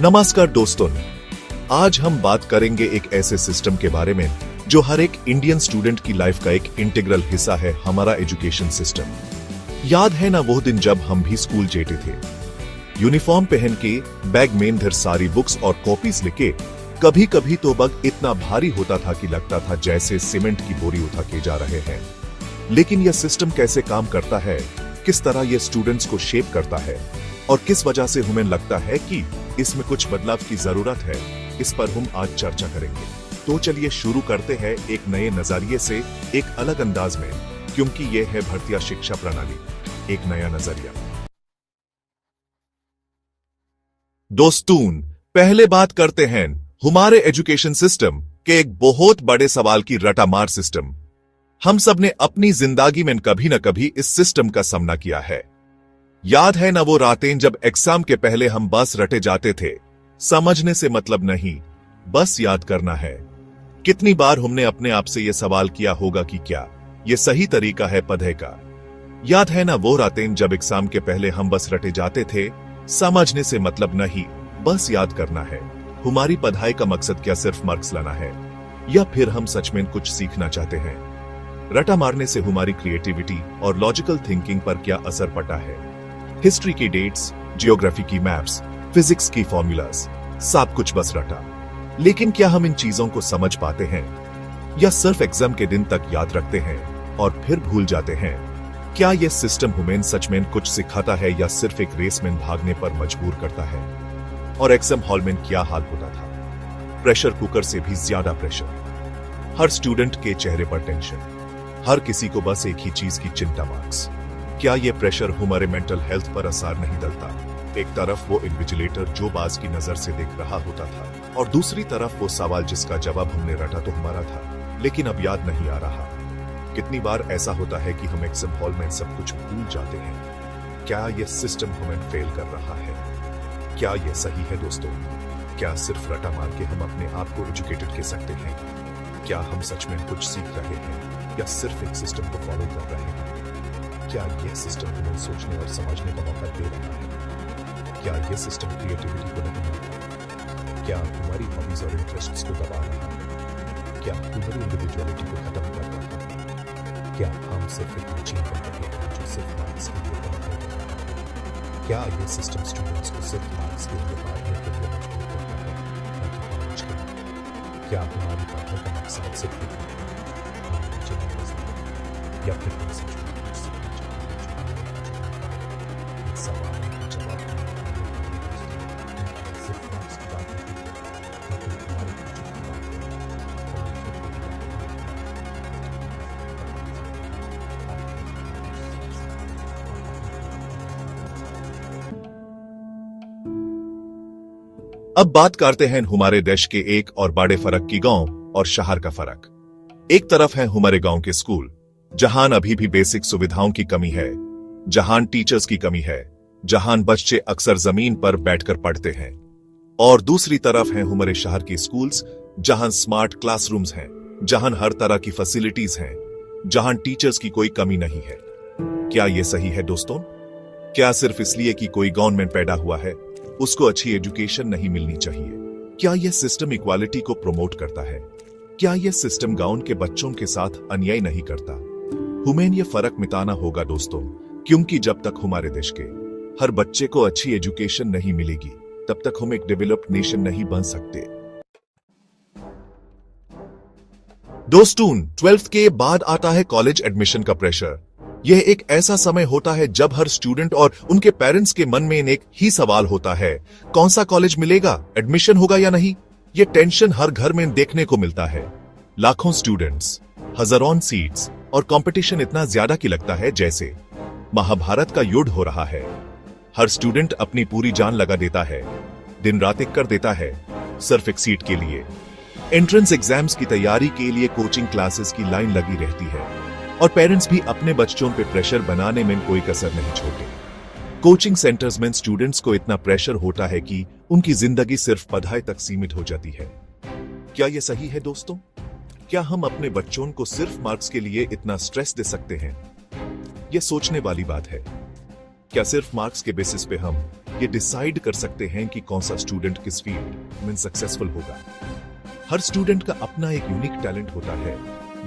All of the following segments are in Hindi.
नमस्कार दोस्तों, आज हम बात करेंगे एक ऐसे सिस्टम के बारे में जो हर एक इंडियन स्टूडेंट की लाइफ का एक इंटीग्रल हिस्सा है, हमारा एजुकेशन सिस्टम। याद है ना वो दिन जब हम भी स्कूल जाते थे, यूनिफॉर्म पहन के, बैग में ढेर सारी बुक्स और कॉपीज लेके। कभी कभी तो बैग इतना भारी होता था कि लगता था जैसे सीमेंट की बोरी उठा के जा रहे हैं। लेकिन यह सिस्टम कैसे काम करता है, किस तरह यह स्टूडेंट्स को शेप करता है और किस वजह से हमें लगता है कि इसमें कुछ बदलाव की जरूरत है, इस पर हम आज चर्चा करेंगे। तो चलिए शुरू करते हैं एक नए नजरिए से, एक अलग अंदाज में, क्योंकि यह है भारतीय शिक्षा प्रणाली, एक नया नजरिया। दोस्तों, पहले बात करते हैं हमारे एजुकेशन सिस्टम के एक बहुत बड़े सवाल की, रटामार सिस्टम। हम सब ने अपनी जिंदगी में कभी न कभी इस सिस्टम का सामना किया है। याद है ना वो रातें जब एग्जाम के पहले हम बस रटे जाते थे, समझने से मतलब नहीं, बस याद करना है। कितनी बार हमने अपने आप से यह सवाल किया होगा कि क्या यह सही तरीका है पढ़ने का। याद है ना वो रातें जब एग्जाम के पहले हम बस रटे जाते थे, समझने से मतलब नहीं, बस याद करना है। हमारी पढ़ाई का मकसद क्या सिर्फ मार्क्स लाना है, या फिर हम सच में कुछ सीखना चाहते हैं? रटा मारने से हमारी क्रिएटिविटी और लॉजिकल थिंकिंग पर क्या असर पड़ा है? हिस्ट्री की डेट्स, जियोग्राफी की मैप्स, फिजिक्स की फॉर्मूलाज, सब कुछ बस रटा। लेकिन क्या हम इन चीजों को समझ पाते हैं, या सिर्फ एग्जाम के दिन तक याद रखते हैं और फिर भूल जाते हैं? क्या यह सिस्टम हमें सच में कुछ सिखाता है, या सिर्फ एक रेस में भागने पर मजबूर करता है? और एग्जाम हॉल में क्या हाल होता था? प्रेशर कुकर से भी ज्यादा प्रेशर, हर स्टूडेंट के चेहरे पर टेंशन, हर किसी को बस एक ही चीज की चिंता, मार्क्स। क्या यह प्रेशर हमारे मेंटल हेल्थ पर असर नहीं डालता? एक तरफ वो इन्विजिलेटर जो बाज की नजर से देख रहा होता था, और दूसरी तरफ वो सवाल जिसका जवाब हमने रटा तो हमारा था, लेकिन अब याद नहीं आ रहा। कितनी बार ऐसा होता है कि हम एग्जाम हॉल में सब कुछ भूल जाते हैं? क्या यह सिस्टम हमें फेल कर रहा है? क्या यह सही है दोस्तों? क्या सिर्फ रटा मार के हम अपने आप को एजुकेटेड कह सकते हैं? क्या हम सच में कुछ सीख रहे हैं, या सिर्फ एक सिस्टम को फॉलो कर रहे हैं? क्या यह सिस्टम हमें सोचने और समझने का मौका दे रहा है? क्या यह सिस्टम क्रिएटिविटी को नहीं मिलता? क्या हमारी हॉबीज और इंटरेस्ट्स को दबा रहा है? क्या हमारी इंडिविजुअलिटी को खत्म कर रहा है? क्या हम सिर्फ एक मशीन बन रहे हैं जो सिर्फ मार्क्स के लिए बनते हैं? क्या यह सिस्टम स्टूडेंट्स को सिर्फ मार्क्स के लिए पढ़ने के लिए मजबूर करता है, न कि समझ के लिए? क्या हमारी पढ़ाई का मकसद सिर्फ या फिर हम सच में सवाल का जवाब सिर्फ मार्क्स की बात नहीं, लेकिन हमारे फ्यूचर की बात है। अब बात करते हैं हमारे देश के एक और बड़े फर्क की, गांव और शहर का फर्क। एक तरफ है हमारे गांव के स्कूल, जहां अभी भी बेसिक सुविधाओं की कमी है, जहां टीचर्स की कमी है, जहां बच्चे अक्सर जमीन पर बैठकर पढ़ते हैं। और दूसरी तरफ हैं हमारे शहर के स्कूल्स, जहां स्मार्ट क्लासरूम्स हैं, जहां हर तरह की फैसिलिटीज हैं, जहां टीचर्स की कोई कमी नहीं है। क्या यह सही है दोस्तों? क्या सिर्फ इसलिए कि कोई गांव में पैदा हुआ है, उसको अच्छी एजुकेशन नहीं मिलनी चाहिए? क्या यह सिस्टम इक्वालिटी को प्रमोट करता है? क्या यह सिस्टम गांव के बच्चों के साथ अन्याय नहीं करता? हमें यह फर्क मिटाना होगा दोस्तों, क्योंकि जब तक हमारे देश के हर बच्चे को अच्छी एजुकेशन नहीं मिलेगी, तब तक हम एक डेवलप्ड नेशन नहीं बन सकते। दोस्तों, 12th के बाद आता है कॉलेज एडमिशन का प्रेशर। यह एक ऐसा समय होता है जब हर स्टूडेंट और उनके पेरेंट्स के मन में एक ही सवाल होता है, कौन सा कॉलेज मिलेगा, एडमिशन होगा या नहीं। यह टेंशन हर घर में देखने को मिलता है। लाखों स्टूडेंट्स, हजारों सीट्स, और कंपटीशन इतना ज्यादा कि लगता है जैसे महाभारत का युद्ध हो रहा है। हर स्टूडेंट अपनी पूरी जान लगा देता है, दिन रात एक कर देता है, सिर्फ एक सीट के लिए। एंट्रेंस एग्जाम्स की तैयारी के लिए कोचिंग क्लासेस की लाइन लगी रहती है, और पेरेंट्स भी अपने बच्चों पे प्रेशर बनाने में कोई कसर नहीं छोड़ते। कोचिंग सेंटर्स में स्टूडेंट्स को इतना प्रेशर होता है कि उनकी जिंदगी सिर्फ पढ़ाई तक सीमित हो जाती है। क्या यह सही है दोस्तों? क्या हम अपने बच्चों को सिर्फ मार्क्स के लिए इतना स्ट्रेस दे सकते हैं? यह सोचने वाली बात है। क्या सिर्फ मार्क्स के बेसिस पे हम ये डिसाइड कर सकते हैं कि कौन सा स्टूडेंट किस फील्ड में सक्सेसफुल होगा। हर स्टूडेंट का अपना एक यूनिक टैलेंट होता है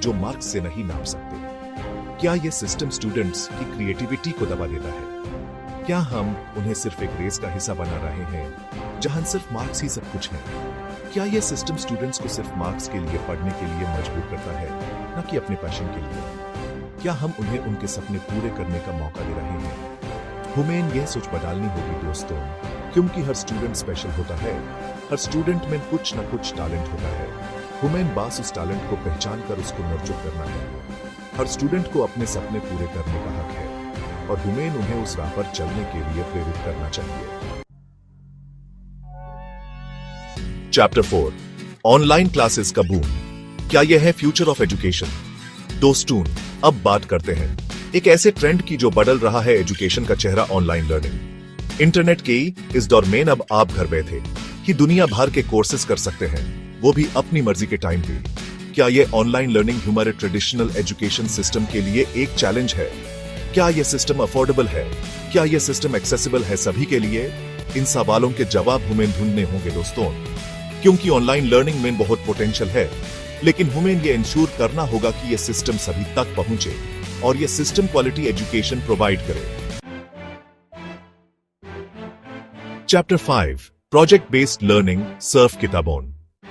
जो मार्क्स से नहीं नाप सकते। क्या यह सिस्टम स्टूडेंट्स की क्रिएटिविटी को दबा देता है? क्या हम उन्हें सिर्फ एक रेस का हिस्सा बना रहे हैं जहां सिर्फ मार्क्स ही सब कुछ है? क्या यह सिस्टम स्टूडेंट्स को सिर्फ मार्क्स के लिए पढ़ने के लिए मजबूर करता है, न कि अपने पैशन के लिए? क्या हम उन्हें उनके सपने पूरे करने का मौका दे रहे हैं? हमें यह सोच बदलनी होगी दोस्तों, क्योंकि हर स्टूडेंट स्पेशल होता है। हर स्टूडेंट में कुछ न कुछ टैलेंट होता है। हमें बस उस टैलेंट को पहचान कर उसको नर्चर करना है। हर स्टूडेंट को अपने सपने पूरे करने का हक है और हमें उन्हें उस राह पर चलने के लिए प्रेरित करना चाहिए। चैप्टर 4, ऑनलाइन क्लासेस का बूम। क्या यह है फ्यूचर ऑफ एजुकेशन? दोस्तों, अब बात करते हैं एक ऐसे ट्रेंड की जो बदल रहा है एजुकेशन का चेहरा, ऑनलाइन लर्निंग। इंटरनेट के इस दौर में अब आप घर बैठे ही दुनिया भर के कोर्सेज कर सकते हैं, वो भी अपनी मर्जी के टाइम पे। क्या यह ऑनलाइन लर्निंग हमारे ट्रेडिशनल एजुकेशन सिस्टम के लिए एक चैलेंज है? क्या यह सिस्टम अफोर्डेबल है? क्या यह सिस्टम एक्सेसिबल है सभी के लिए? इन सवालों के जवाब हमें ढूंढने होंगे दोस्तों, क्योंकि ऑनलाइन लर्निंग में बहुत पोटेंशियल है, लेकिन हमें यह इंश्योर करना होगा कि यह सिस्टम सभी तक पहुंचे और यह सिस्टम क्वालिटी एजुकेशन प्रोवाइड करे। Chapter 5, project based learning, Surf किताबों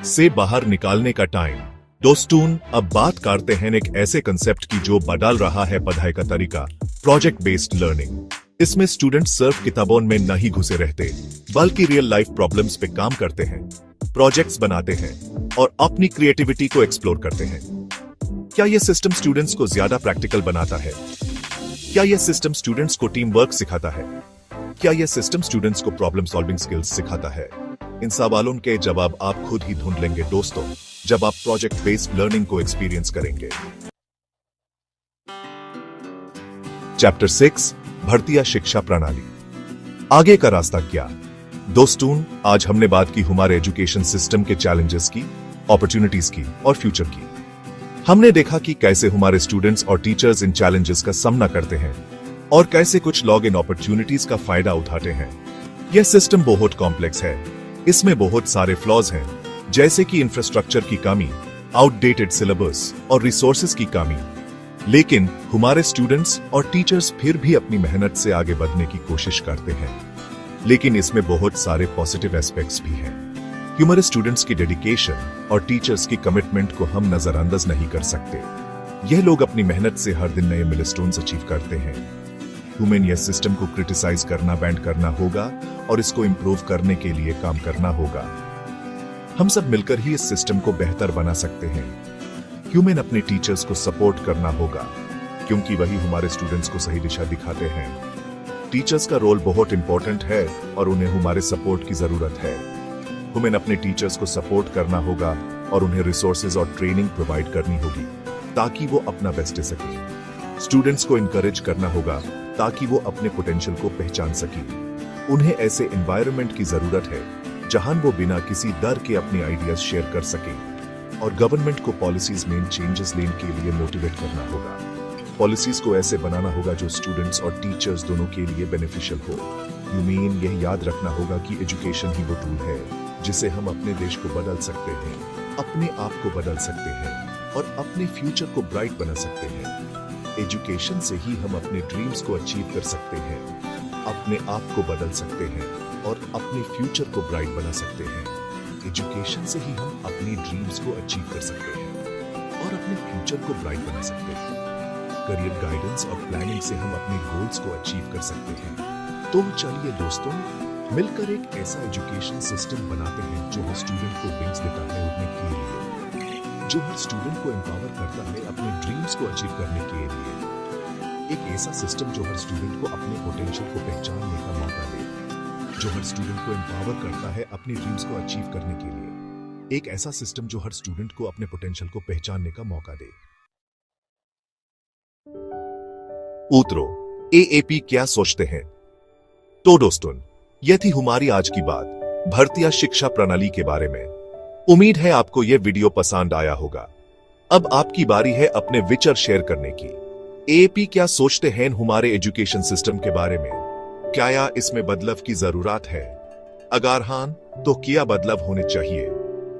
से बाहर निकालने का टाइम। दोस्तों, अब बात करते हैं एक ऐसे कंसेप्ट की जो बदल रहा है पढ़ाई का तरीका, प्रोजेक्ट बेस्ड लर्निंग। इसमें स्टूडेंट सिर्फ किताबों में नहीं घुसे रहते, बल्कि रियल लाइफ प्रॉब्लम्स पे काम करते हैं, प्रोजेक्ट्स बनाते हैं और अपनी क्रिएटिविटी को एक्सप्लोर करते हैं। क्या यह सिस्टम स्टूडेंट्स को ज्यादा प्रैक्टिकल बनाता है? क्या यह सिस्टम स्टूडेंट्स को टीम वर्क सिखाता है? क्या यह सिस्टम स्टूडेंट्स को प्रॉब्लम सॉल्विंग स्किल्स सिखाता है? इन सवालों के जवाब आप खुद ही ढूंढ लेंगे दोस्तों, जब आप प्रोजेक्ट बेस्ड लर्निंग को एक्सपीरियंस करेंगे। चैप्टर 6, भारतीय शिक्षा प्रणाली, आगे का रास्ता क्या? दोस्तों, आज हमने बात की हमारे एजुकेशन सिस्टम के चैलेंजेस की, अपॉर्चुनिटीज की और फ्यूचर की। हमने देखा कि कैसे हमारे स्टूडेंट्स और टीचर्स इन चैलेंजेस का सामना करते हैं और कैसे कुछ लोग इन अपॉर्चुनिटीज का फायदा उठाते हैं। यह सिस्टम बहुत कॉम्प्लेक्स है, इसमें बहुत सारे फ्लॉज हैं, जैसे कि इंफ्रास्ट्रक्चर की कमी, आउटडेटेड सिलेबस और रिसोर्सेज की कमी। लेकिन हमारे स्टूडेंट्स और टीचर्स फिर भी अपनी मेहनत से आगे बढ़ने की कोशिश करते हैं। लेकिन इसमें बहुत सारे पॉजिटिव एस्पेक्ट्स भी हैं। हमारे स्टूडेंट्स की डेडिकेशन और टीचर्स की कमिटमेंट को हम नजरअंदाज नहीं कर सकते। यह लोग अपनी मेहनत से हर दिन नए मिलस्टोन्स अचीव करते हैं। हमें यह सिस्टम को क्रिटिसाइज करना बैंड करना होगा और इसको इम्प्रूव करने के लिए काम करना होगा। हम सब मिलकर ही इस सिस्टम को बेहतर बना सकते हैं। ह्यूमन अपने टीचर्स को सपोर्ट करना होगा, क्योंकि वही हमारे स्टूडेंट्स को सही दिशा दिखाते हैं। टीचर्स का रोल बहुत इंपॉर्टेंट है और उन्हें हमारे सपोर्ट की जरूरत है। हमें अपने टीचर्स को सपोर्ट करना होगा और उन्हें रिसोर्सेज और ट्रेनिंग प्रोवाइड करनी होगी ताकि वो अपना बेस्ट दे सके। स्टूडेंट्स को इनकरेज करना होगा ताकि वो अपने पोटेंशियल को पहचान सके। उन्हें ऐसे एनवायरनमेंट की जरूरत है जहां वो बिना किसी डर के अपने आइडियाज शेयर कर सके। और गवर्नमेंट को पॉलिसीज में चेंजेस लेने के लिए मोटिवेट करना होगा। पॉलिसीज को ऐसे बनाना होगा जो स्टूडेंट्स और टीचर्स दोनों के लिए बेनिफिशियल हो। यूमेन यह याद रखना होगा कि एजुकेशन ही वो टूल है जिसे हम अपने देश को बदल सकते हैं, अपने आप को बदल सकते हैं और अपने फ्यूचर को ब्राइट बना सकते हैं। एजुकेशन से ही हम अपने ड्रीम्स को अचीव कर सकते हैं, अपने आप को बदल सकते हैं और अपने फ्यूचर को ब्राइट बना सकते हैं। एजुकेशन से ही हम अपनी ड्रीम्स को अचीव कर सकते हैं और अपने फ्यूचर को ब्राइट बना सकते हैं। करियर गाइडेंस और प्लानिंग से हम अपने गोल्स को अचीव कर सकते हैं। तो चलिए दोस्तों, मिलकर एक ऐसा एजुकेशन सिस्टम बनाते हैं जो हर स्टूडेंट को विंग्स देता है उड़ने के लिए, जो हर स्टूडेंट को एम्पावर करता है अपने ड्रीम्स को अचीव करने के लिए। एक ऐसा सिस्टम जो हर स्टूडेंट को अपने पोटेंशियल को पहचानने का मौका दे, जो हर स्टूडेंट को एम्पावर करता है अपने ड्रीम्स को अचीव करने के लिए। एक ऐसा सिस्टम जो हर स्टूडेंट को अपने पोटेंशियल को पहचानने का मौका दे। उत्तरो एएपी क्या सोचते हैं? तो दोस्तों, यह थी हमारी आज की बात भारतीय शिक्षा प्रणाली के बारे में। उम्मीद है आपको यह वीडियो पसंद आया होगा। अब आपकी बारी है अपने विचार शेयर करने की। एएपी क्या सोचते हैं हमारे एजुकेशन सिस्टम के बारे में? क्या इसमें बदलाव की जरूरत है? अगर हाँ, तो क्या बदलाव होने चाहिए?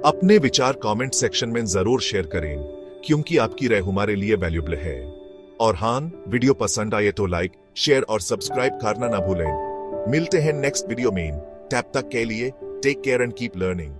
अपने विचार कमेंट सेक्शन में जरूर शेयर करें, क्योंकि आपकी राय हमारे लिए वैल्यूएबल है। और हाँ, वीडियो पसंद आए तो लाइक, शेयर और सब्सक्राइब करना ना भूलें। मिलते हैं नेक्स्ट वीडियो में। तब तक के लिए take care and keep learning.